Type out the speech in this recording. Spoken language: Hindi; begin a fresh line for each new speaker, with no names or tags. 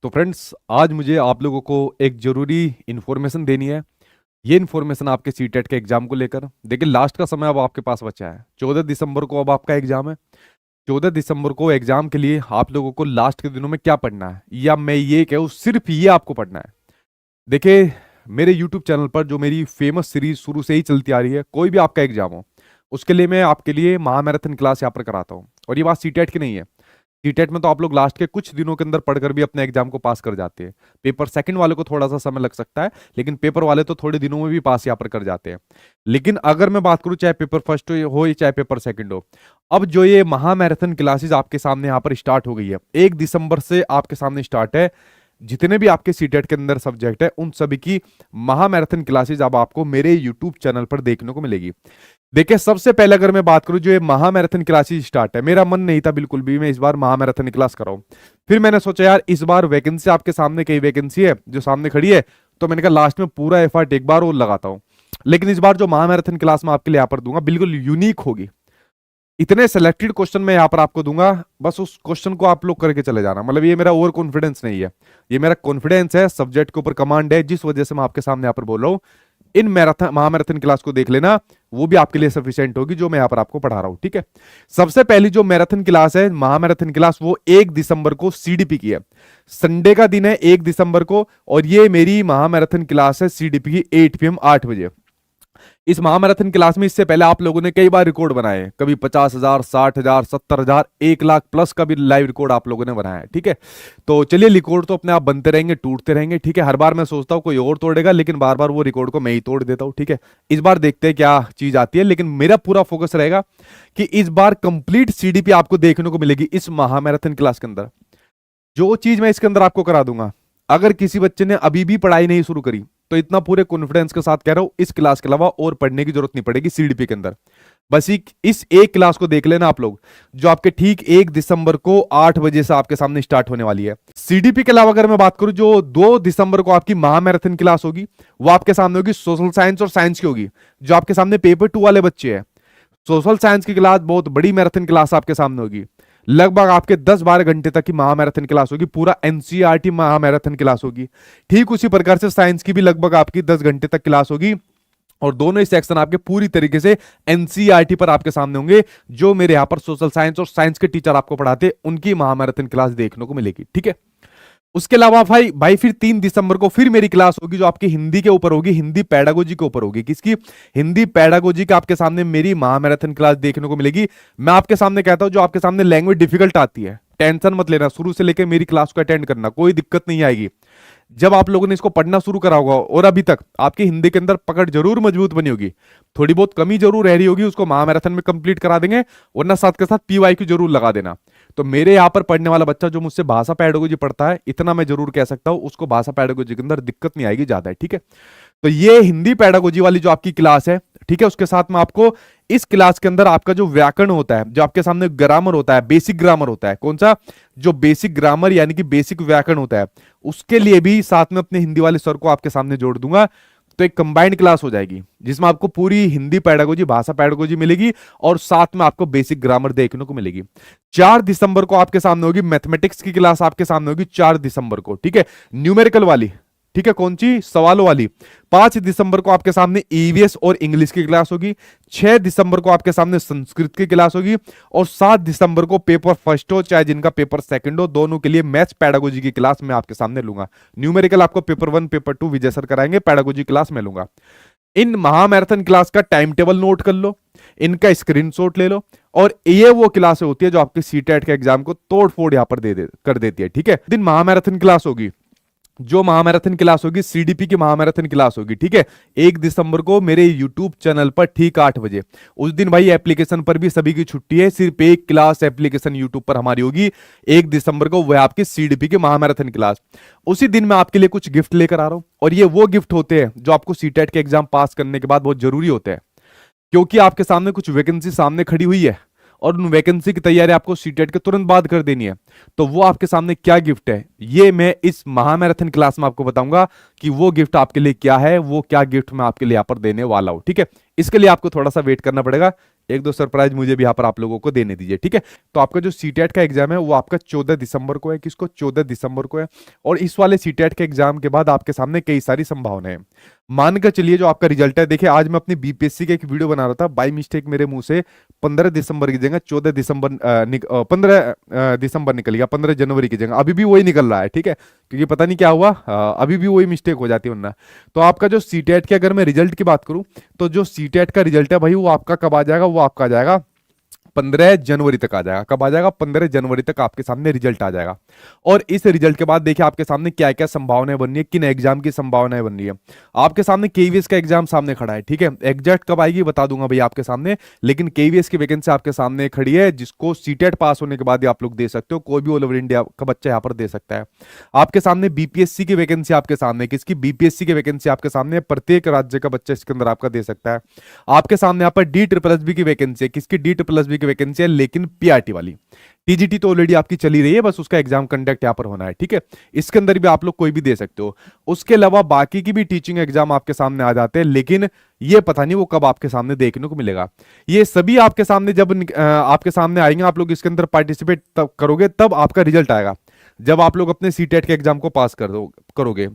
तो फ्रेंड्स, आज मुझे आप लोगों को एक जरूरी इन्फॉर्मेशन देनी है। ये इन्फॉर्मेशन आपके सीटेट के एग्जाम को लेकर। देखिए, लास्ट का समय अब आपके पास बचा है। 14 दिसंबर को अब आपका एग्जाम है। 14 दिसंबर को एग्जाम के लिए आप लोगों को लास्ट के दिनों में क्या पढ़ना है, या मैं ये कहूँ सिर्फ ये आपको पढ़ना है। देखिए, मेरे यूट्यूब चैनल पर जो मेरी फेमस सीरीज शुरू से ही चलती आ रही है, कोई भी आपका एग्जाम हो उसके लिए मैं आपके लिए महामैराथन क्लास यहाँ पर कराता हूँ। और ये बात सीटेट की नहीं है। सीटेट में तो आप लोग लास्ट के कुछ दिनों के अंदर पढ़कर भी अपने एग्जाम को पास कर जाते हैं। पेपर सेकंड वाले को थोड़ा सा समय लग सकता है, लेकिन पेपर वाले तो थोड़े दिनों में भी पास यहाँ पर कर जाते हैं। लेकिन अगर मैं बात करूं, चाहे पेपर फर्स्ट हो या चाहे पेपर सेकंड हो, अब जो ये महामैराथन क्लासेस आपके सामने यहाँ पर स्टार्ट हो गई है, 1 दिसंबर से आपके सामने स्टार्ट है। जितने भी आपके सीटेट के अंदर सब्जेक्ट है, उन सभी की महामैराथन क्लासेस अब आपको मेरे यूट्यूब चैनल पर देखने को मिलेगी। देखिए, सबसे पहले अगर मैं बात करूं, जो ये महामैराथन क्लासेस स्टार्ट है, मेरा मन नहीं था बिल्कुल भी मैं इस बार महामैराथन क्लास कराऊं। फिर मैंने सोचा यार, इस बार वैकेंसी आपके सामने कई वैकेंसी है जो सामने खड़ी है, तो मैंने कहा लास्ट में पूरा एफर्ट एक बार और लगाता हूं। लेकिन इस बार जो महामैराथन क्लास मैं आपके लिए यहाँ पर दूंगा, बिल्कुल यूनिक होगी। इतने सेलेक्टेड क्वेश्चन मैं यहाँ पर आपको दूंगा, बस उस क्वेश्चन को आप लोग करके चले जाना। मतलब ये मेरा ओवर कॉन्फिडेंस नहीं है, ये मेरा कॉन्फिडेंस है, सब्जेक्ट के ऊपर कमांड है, जिस वजह से मैं आपके सामने यहाँ पर बोल रहा हूँ। इन मैराथन महामैराथन क्लास को देख लेना, वो भी आपके लिए सफिशिएंट होगी जो मैं यहाँ पर आपको पढ़ा रहा हूँ। ठीक है, सबसे पहली जो मैराथन क्लास है, महामैराथन क्लास, वो 1 दिसंबर को सीडीपी की है। संडे का दिन है 1 दिसंबर को, और ये मेरी महामैराथन क्लास है सीडीपी की 8 PM 8 बजे। इस महामैराथन क्लास में इससे पहले आप लोगों ने कई बार रिकॉर्ड बनाए हैं, कभी 50,000, 60,000, 70,000, 1 लाख प्लस का भी लाइव रिकॉर्ड आप लोगों ने बनाया है। ठीक है, तो चलिए, रिकॉर्ड तो अपने आप बनते रहेंगे, टूटते रहेंगे। ठीक है, हर बार मैं सोचता हूँ कोई और तोड़ेगा, लेकिन बार बार वो रिकॉर्ड को मैं ही तोड़ देता हूँ। ठीक है, इस बार देखते हैं क्या चीज आती है, लेकिन मेरा पूरा फोकस रहेगा कि इस बार कंप्लीट सीडीपी आपको देखने को मिलेगी इस महामैराथन क्लास के अंदर। जो चीज मैं इसके अंदर आपको करा दूंगा, अगर किसी बच्चे ने अभी भी पढ़ाई नहीं शुरू करी, तो इतना पूरे कॉन्फिडेंस के साथ कह रहा हूं, इस क्लास के अलावा और पढ़ने की जरूरत नहीं पड़ेगी सीडीपी के अंदर। बस इस एक क्लास को देख लेना आप लोग, जो आपके ठीक 1 दिसंबर को 8 बजे से आपके सामने स्टार्ट होने वाली है। सीडीपी के अलावा अगर मैं बात करूं, जो 2 दिसंबर को आपकी महामैराथन क्लास होगी, वो आपके सामने होगी सोशल साइंस और साइंस की होगी। जो आपके सामने पेपर 2 वाले बच्चे हैं, सोशल साइंस की क्लास बहुत बड़ी मैराथन क्लास आपके सामने होगी। लगभग आपके 10-12 घंटे तक की महामैराथन क्लास होगी, पूरा एनसीईआरटी महामैराथन क्लास होगी। ठीक उसी प्रकार से साइंस की भी लगभग आपकी 10 घंटे तक क्लास होगी, और दोनों ही सेक्शन आपके पूरी तरीके से एनसीईआरटी पर आपके सामने होंगे। जो मेरे यहाँ पर सोशल साइंस और साइंस के टीचर आपको पढ़ाते, उनकी महामैराथन क्लास देखने को मिलेगी। ठीक है, उसके अलावा भाई फिर 3 दिसंबर को फिर मेरी क्लास होगी, जो आपकी हिंदी के ऊपर होगी, हिंदी पैडागोजी के ऊपर होगी। किसकी? हिंदी पैडागोजी का आपके सामने मेरी महामैराथन क्लास देखने को मिलेगी। मैं आपके सामने कहता हूं, जो आपके सामने लैंग्वेज डिफिकल्ट आती है, टेंशन मत लेना, शुरू से लेकर मेरी क्लास को अटेंड करना, कोई दिक्कत नहीं आएगी। जब आप लोगों ने इसको पढ़ना शुरू करा होगा, और अभी तक आपकी हिंदी के अंदर पकड़ जरूर मजबूत बनी होगी, थोड़ी बहुत कमी जरूर रह रही होगी, उसको महामैराथन में कंप्लीट करा देंगे, वरना साथ के साथ पीवाईक्यू जरूर लगा देना। तो मेरे यहाँ पर पढ़ने वाला बच्चा जो मुझसे भाषा पैडागोजी पढ़ता है, इतना मैं जरूर कह सकता हूं, उसको भाषा पैडागोजी के अंदर दिक्कत नहीं आएगी ज्यादा। ठीक है, तो ये हिंदी पैडागोजी वाली जो आपकी क्लास है, ठीक है, उसके साथ में आपको इस क्लास के अंदर आपका जो व्याकरण होता है, जो आपके सामने ग्रामर होता है, बेसिक ग्रामर होता है, कौन सा? जो बेसिक ग्रामर यानी कि बेसिक व्याकरण होता है, उसके लिए भी साथ में अपने हिंदी वाले सर को आपके सामने जोड़ दूंगा। तो एक कंबाइंड क्लास हो जाएगी, जिसमें आपको पूरी हिंदी पैडागोजी, भाषा पैडागोजी मिलेगी, और साथ में आपको बेसिक ग्रामर देखने को मिलेगी। 4 दिसंबर को आपके सामने होगी मैथमेटिक्स की क्लास, आपके सामने होगी 4 दिसंबर को। ठीक है, न्यूमेरिकल वाली। ठीक है, कौन सी? सवालों वाली। 5 दिसंबर को आपके सामने ईवीएस और इंग्लिश की क्लास होगी। 6 दिसंबर को आपके सामने संस्कृत की क्लास होगी, और 7 दिसंबर को पेपर फर्स्ट हो चाहे जिनका पेपर सेकंड हो, दोनों के लिए मैथ्स पैडागोजी की क्लास मैं आपके सामने लूंगा। न्यूमेरिकल आपको पेपर 1 पेपर 2 विजय सर कराएंगे, पैडागोजी क्लास मैं लूंगा। इन महामैराथन क्लास का टाइम टेबल नोट कर लो, इनका स्क्रीनशॉट ले लो, और ये वो क्लास होती है जो आपके सीटेट के एग्जाम को तोड़ फोड़ यहां पर कर देती है। ठीक है, दिन महामैराथन क्लास होगी, जो महामैराथन क्लास होगी सीडीपी की महामैराथन क्लास होगी। ठीक है, 1 दिसंबर को मेरे यूट्यूब चैनल पर ठीक 8 बजे। उस दिन भाई एप्लीकेशन पर भी सभी की छुट्टी है, सिर्फ एक क्लास एप्लीकेशन यूट्यूब पर हमारी होगी 1 दिसंबर को, वह आपकी सीडीपी की महामैराथन क्लास। उसी दिन मैं आपके लिए कुछ गिफ्ट लेकर आ रहा हूं, और ये वो गिफ्ट होते हैं जो आपको सीटेट के एग्जाम पास करने के बाद बहुत जरूरी होते हैं, क्योंकि आपके सामने कुछ वैकेंसी सामने खड़ी हुई है, और उन वैकेंसी की तैयारी आपको सीटेट के तुरंत बाद कर देनी है। तो वो आपके सामने क्या गिफ्ट है, ये मैं इस महामैराथन क्लास में आपको बताऊंगा कि वो गिफ्ट आपके लिए क्या है, वो क्या गिफ्ट मैं आपके लिए यहाँ पर देने वाला हूं। ठीक है, इसके लिए आपको थोड़ा सा वेट करना पड़ेगा, एक दो सरप्राइज मुझे भी यहाँ पर आप लोगों को देने दीजिए, ठीक है। तो आपका जो सीटेट का एग्जाम है वो आपका 14 दिसंबर को है। किसको? 14 दिसंबर को है। और इस वाले सीटेट के एग्जाम के बाद आपके सामने कई सारी संभावनाएं हैं। मान कर चलिए जो आपका रिजल्ट है, देखिए आज मैं अपनी बीपीएससी के एक वीडियो बना रहा था, बाई मिस्टेक मेरे मुंह से 15 दिसंबर की जगह 14 दिसंबर 15 दिसंबर निकल गया, 15 जनवरी की जगह अभी भी वही निकल रहा है, ठीक है। क्योंकि पता नहीं क्या हुआ, अभी भी वही मिस्टेक हो जाती है वरना। तो आपका जो सीटेट के अगर मैं रिजल्ट की बात करूं, तो जो सीटेट का रिजल्ट है भाई वो आपका कब आ जाएगा? वो आपका आ जाएगा 15 जनवरी तक आ जाएगा। कब आ जाएगा? 15 जनवरी तक आपके सामने रिजल्ट आ जाएगा। और इस रिजल्ट के बाद देखिए आपके सामने क्या क्या संभावनाएं बन रही है, किन एग्जाम की संभावनाएं बन रही है। आपके सामने केवीएस का एग्जाम सामने खड़ा है, ठीक है। एग्जैक्ट कब आएगी बता दूंगा भाई आपके सामने, लेकिन केवीएस की वैकेंसी आपके सामने खड़ी है, जिसको सीटेट पास होने के बाद ही आप लोग दे सकते हो। कोई भी ऑल ओवर इंडिया का बच्चा यहाँ पर दे सकता है। आपके सामने बीपीएससी की वैकेंसी आपके सामने, किसकी? बीपीएससी की वैकेंसी आपके सामने, प्रत्येक राज्य का बच्चा इसके अंदर आपका दे सकता है। आपके सामने यहाँ पर डी ट्रिपल एस बी की वैकेंसी है। किसकी? डी ट्रिपल एस बी की वैकेंसी है, लेकिन पीआरटी वाली। टीजीटी तो ऑलरेडी आपकी चली रही है, बस उसका एग्जाम कंडक्ट यहाँ पर होना है, ठीक है। इसके अंदर भी आप लोग कोई भी दे सकते हो। उसके अलावा बाकी की भी टीचिंग एग्जाम आपके सामने आ जाते हैं, लेकिन ये पता नहीं वो कब आपके सामने देखने को मिलेगा। ये सभी आपके सामने जब आपके सामने आएंगे, आप लोग इसके अंदर पार्टिसिपेट तब करोगे, तब आपका रिजल्ट आएगा, जब आप लोग अपने सीटेट के एग्जाम को पास करोगे।